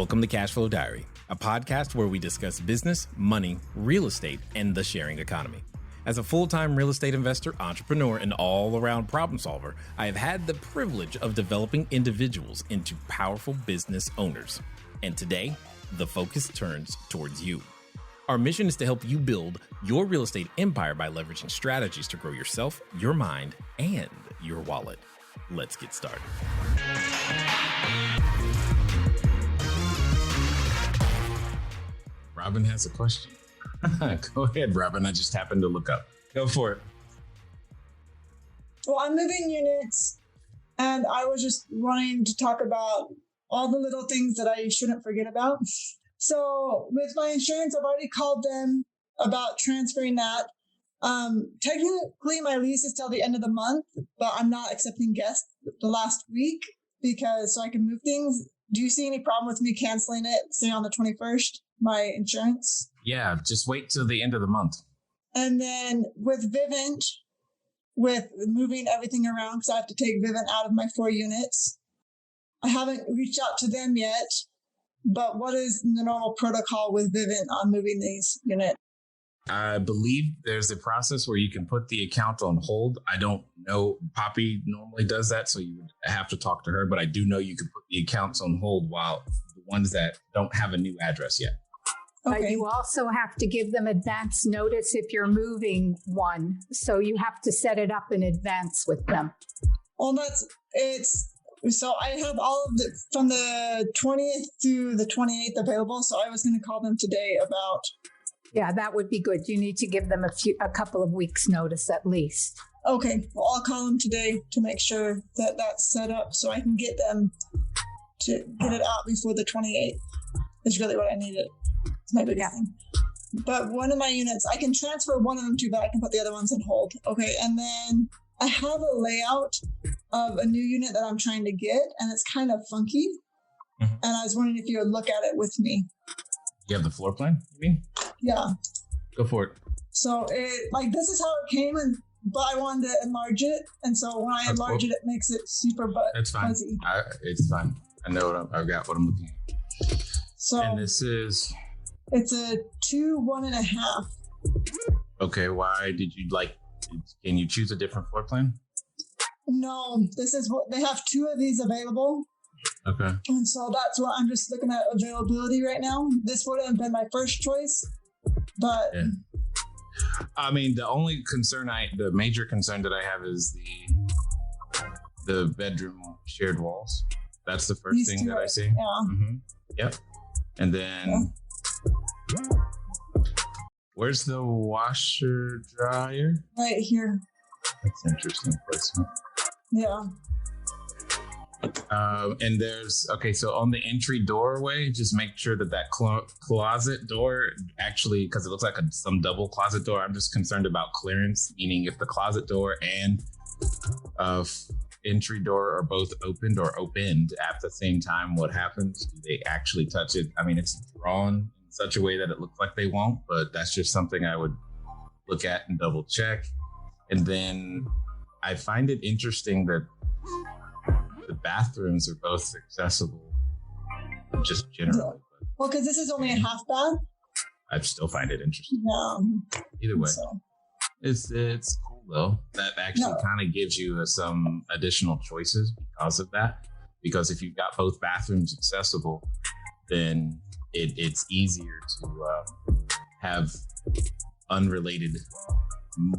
Welcome to Cashflow Diary, a podcast where we discuss business, money, real estate, and the sharing economy. As a full-time real estate investor, entrepreneur, and all-around problem solver, I have had the privilege of developing individuals into powerful business owners. And today, the focus turns towards you. Our mission is to help you build your real estate empire by leveraging strategies to grow yourself, your mind, and your wallet. Let's get started. Robin has a question. Go ahead, Robin. I just happened to look up. Go for it. Well, I'm moving units, and I was just wanting to talk about all the little things that I shouldn't forget about. So with my insurance, I've already called them about transferring that. Technically, my lease is till the end of the month, but I'm not accepting guests the last week so I can move things. Do you see any problem with me canceling it, say on the 21st, my insurance? Yeah, just wait till the end of the month. And then with Vivint, with moving everything around, because I have to take Vivint out of my 4 units, I haven't reached out to them yet. But what is the normal protocol with Vivint on moving these units? I believe there's a process where you can put the account on hold. I don't know. Poppy normally does that, so you would have to talk to her. But I do know you can put the accounts on hold while the ones that don't have a new address yet. Okay. But you also have to give them advance notice if you're moving one. So you have to set it up in advance with them. Well, so I have all of the from the 20th to the 28th available. So I was going to call them today about. Yeah, that would be good. You need to give them a couple of weeks notice at least. Okay. Well, I'll call them today to make sure that that's set up so I can get them to get it out before the 28th. Is really what I needed. It's my biggest thing. But one of my units, I can transfer one of them to, but I can put the other ones on hold. Okay. And then I have a layout of a new unit that I'm trying to get, and it's kind of funky. Mm-hmm. And I was wondering if you would look at it with me. You have the floor plan, you mean? Yeah. Go for it. So this is how it came, but I wanted to enlarge it. And so when I enlarge it, it makes it super That's fine. fuzzy. It's fine. I know I've got what I'm looking at. So, and this is? It's a 2 1.5. Okay. Why did you can you choose a different floor plan? No, this is what they have 2 of these available. Okay. And so that's what I'm just looking at availability right now. This would have been my first choice, but yeah. I mean, the major concern that I have is the bedroom shared walls. That's the first thing that I see. Yeah. Mm-hmm. Yep. And then where's the washer dryer? Right here. That's interesting placement. Yeah. And so on the entry doorway, just make sure that closet door actually, because it looks like some double closet door. I'm just concerned about clearance, meaning if the closet door and entry door are both opened at the same time, what happens? Do they actually touch it? I mean, it's drawn in such a way that it looks like they won't, but that's just something I would look at and double check. And then I find it interesting that the bathrooms are both accessible, just generally. Well, because this is only a half bath. I still find it interesting. No. Either way, it's cool though. That actually kind of gives you some additional choices because of that. Because if you've got both bathrooms accessible, then it's easier to have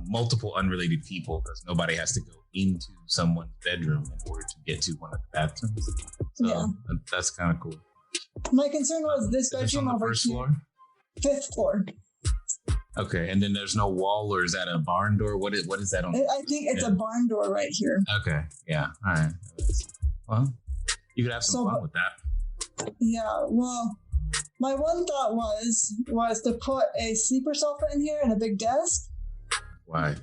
multiple unrelated people, because nobody has to go into someone's bedroom in order to get to one of the bathrooms. So that's kind of cool. My concern was this bedroom on the over first here. Floor? 5th floor. Okay, and then there's no wall, or is that a barn door? What is that on? I think it's a barn door right here. Okay, yeah, all right. Well, you could have some fun with that. Yeah, well, my one thought was to put a sleeper sofa in here and a big desk. Why?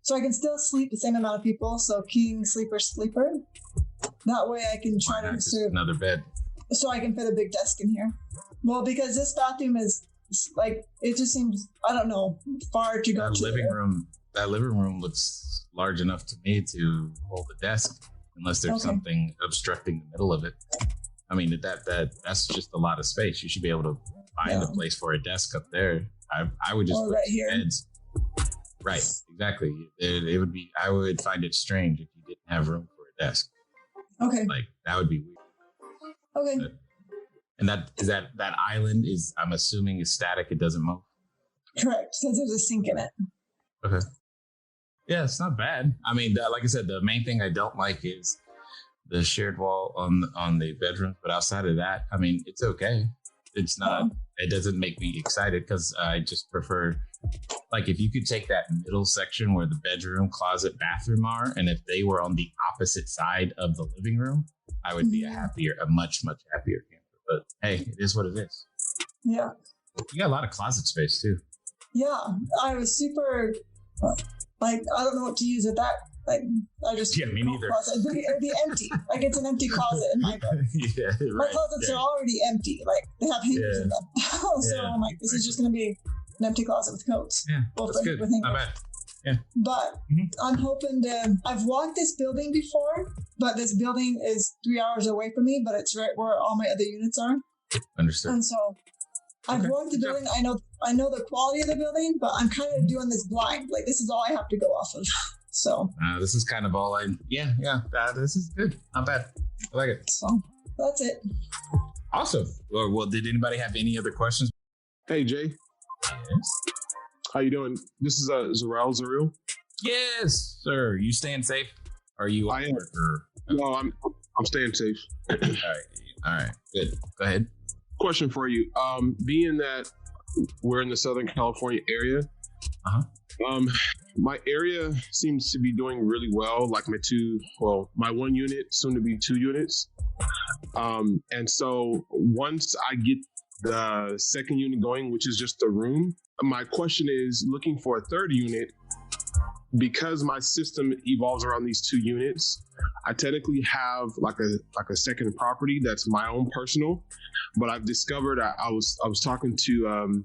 So I can still sleep the same amount of people. So king, sleeper. That way I can try to serve another bed. So I can fit a big desk in here. Well, because this bathroom is it just seems, I don't know, far to go to. That living room looks large enough to me to hold a desk, unless there's something obstructing the middle of it. I mean, that's just a lot of space. You should be able to find a place for a desk up there. I would just or right here. beds. Right, exactly. It would be. I would find it strange if you didn't have room for a desk. Okay. Like that would be weird. Okay. And that island is, I'm assuming, is static. It doesn't move. Correct. Since there's a sink in it. Okay. Yeah, it's not bad. I mean, like I said, the main thing I don't like is the shared wall on the bedroom. But outside of that, I mean, it's okay. It's not. It doesn't make me excited because I just prefer, like, if you could take that middle section where the bedroom, closet, bathroom are, and if they were on the opposite side of the living room, I would be a much, much happier camper. But hey, it is what it is. Yeah. You got a lot of closet space too. Yeah. I was super, like, I don't know what to use with that. Like, I just me neither. It'd be empty. Like, it's an empty closet in my book. Yeah, right. My closets are already empty. Like, they have hangers in them. So I'm like, this is just going to be an empty closet with coats. Yeah, that's good. Not bad. Yeah. But I'm hoping to. I've walked this building before, but this building is 3 hours away from me. But it's right where all my other units are. Understood. And so I've walked the building. I know the quality of the building, but I'm kind of doing this blind. Like, this is all I have to go off of. So this is kind of all this is good. Not bad. I like it. So that's it. Awesome. Well, did anybody have any other questions? Hey, Jay. Yes. How you doing? This is Zareel. Yes, sir. You staying safe? Are you? I am. No, I'm staying safe. All right. Good. Go ahead. Question for you. Being that we're in the Southern California area, my area seems to be doing really well. Like my one unit, soon to be 2 units. And so once I get the second unit going, which is just a room, my question is looking for a third unit. Because my system evolves around these 2 units, I technically have like a second property that's my own personal. But I've discovered I was talking to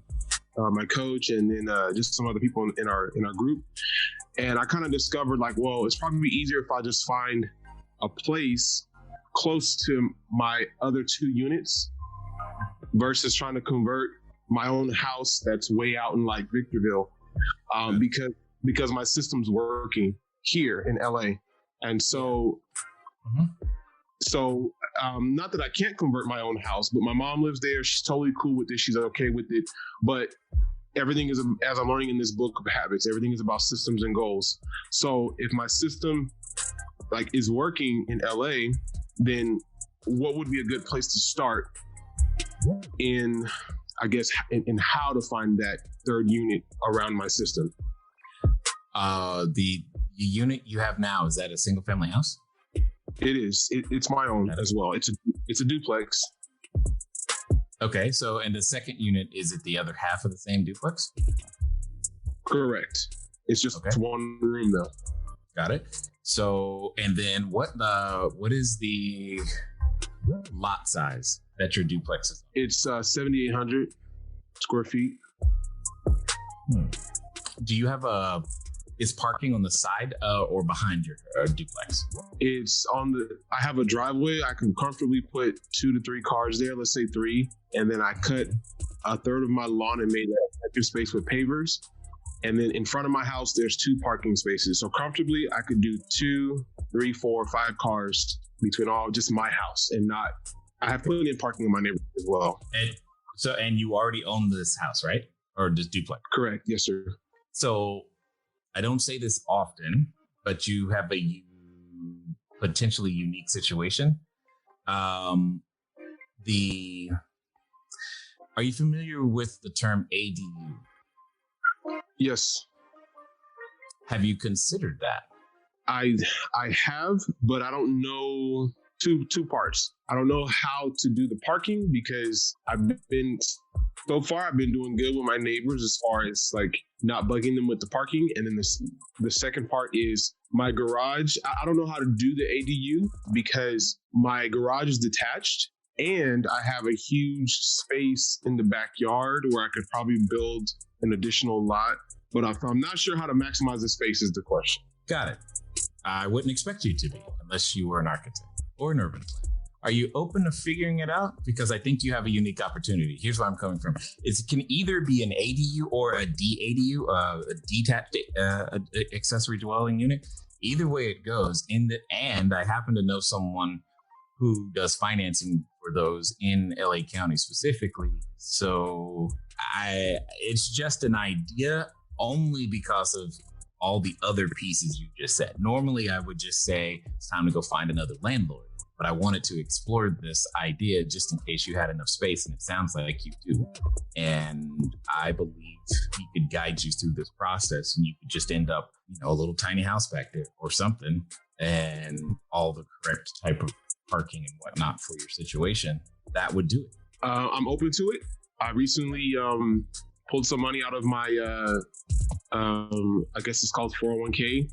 my coach and then just some other people in our group, and I kind of discovered like, well, it's probably easier if I just find a place close to my other 2 units versus trying to convert my own house that's way out in like Victorville, because my system's working here in LA. And so, not that I can't convert my own house, but my mom lives there. She's totally cool with it. She's okay with it. But everything is, as I'm learning in this book of habits, everything is about systems and goals. So if my system like is working in LA, then what would be a good place to start in, I guess, in how to find that third unit around my system? The unit you have now, is that a single family house? It is. It's my own as well. It's a duplex. Okay, so and the second unit, is it the other half of the same duplex? Correct. It's just one room though. Got it. So, and then what is the lot size that your duplex is? It's 7,800 square feet. Do you have is parking on the side or behind your duplex? It's I have a driveway. I can comfortably put 2 to 3 cars there, let's say 3. And then I cut a third of my lawn and made that active space with pavers. And then in front of my house, there's 2 parking spaces. So comfortably, I could do 2, 3, 4, 5 cars between all just my house and not, I have plenty of parking in my neighborhood as well. And you already own this house, right? Or this duplex? Correct. Yes, sir. So I don't say this often, but you have a potentially unique situation. Are you familiar with the term ADU? Yes. Have you considered that? I have, but I don't know two parts. I don't know how to do the parking because so far I've been doing good with my neighbors as far as like not bugging them with the parking. And then the second part is my garage. I don't know how to do the ADU because my garage is detached and I have a huge space in the backyard where I could probably build an additional lot. But I'm not sure how to maximize the space is the question. Got it. I wouldn't expect you to be unless you were an architect or an urban planner. Are you open to figuring it out? Because I think you have a unique opportunity. Here's where I'm coming from. It can either be an ADU or a DADU, a detached accessory dwelling unit. Either way it goes. And I happen to know someone who does financing for those in LA County specifically. So it's just an idea only because of all the other pieces you just said. Normally, I would just say it's time to go find another landlord. But I wanted to explore this idea just in case you had enough space, and it sounds like you do. And I believe he could guide you through this process, and you could just end up, a little tiny house back there or something, and all the correct type of parking and whatnot for your situation. That would do it. I'm open to it. I recently pulled some money out of my, I guess it's called 401k,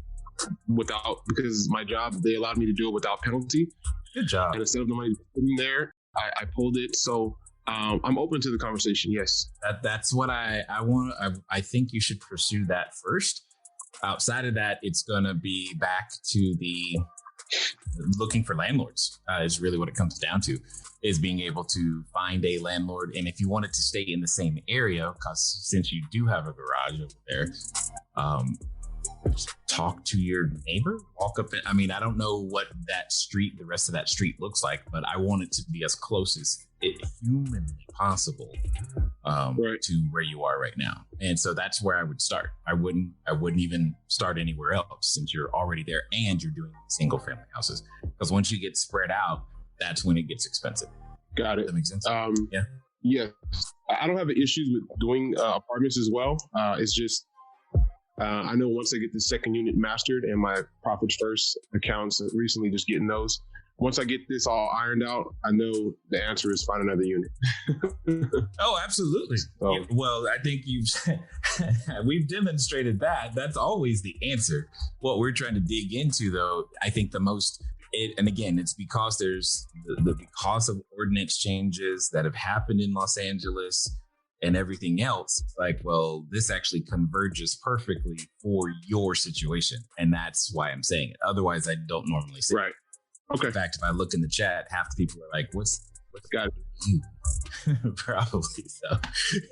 because my job, they allowed me to do it without penalty. Good job. And instead of the money sitting there, I pulled it. So I'm open to the conversation. Yes. That's what I want. I think you should pursue that first. Outside of that, it's going to be back to the looking for landlords is really what it comes down to, is being able to find a landlord. And if you want it to stay in the same area, because since you do have a garage over there, talk to your neighbor, walk up. I don't know what the rest of that street looks like, but I want it to be as close as it humanly possible to where you are right now. And so that's where I would start. I wouldn't even start anywhere else since you're already there and you're doing single family houses. Because once you get spread out, that's when it gets expensive. Got it. That makes sense. Yeah. Yeah. I don't have issues with doing apartments as well. It's just, I know once I get the second unit mastered and my Profits First accounts recently just getting those. Once I get this all ironed out, I know the answer is find another unit. Oh, absolutely. So, well, I think we've demonstrated that. That's always the answer. What we're trying to dig into, though, I think and again, it's because there's because of ordinance changes that have happened in Los Angeles and everything else. It's like, well, this actually converges perfectly for your situation. And that's why I'm saying it. Otherwise, I don't normally say it. Okay. In fact, if I look in the chat, half the people are like, what's got you? Probably. So,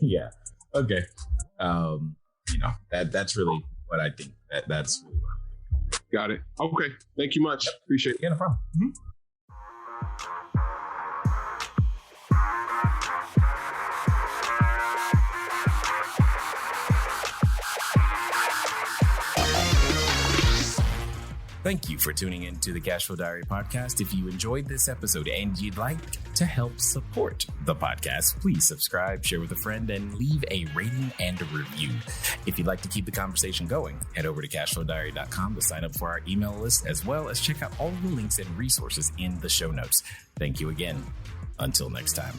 yeah. Okay. That's really what I think. That's really what I'm thinking. Got it. Okay. Thank you much. Appreciate it. Yeah, no problem. Mm-hmm. Thank you for tuning in to the Cashflow Diary podcast. If you enjoyed this episode and you'd like to help support the podcast, please subscribe, share with a friend, and leave a rating and a review. If you'd like to keep the conversation going, head over to CashFlowDiary.com to sign up for our email list, as well as check out all the links and resources in the show notes. Thank you again. Until next time.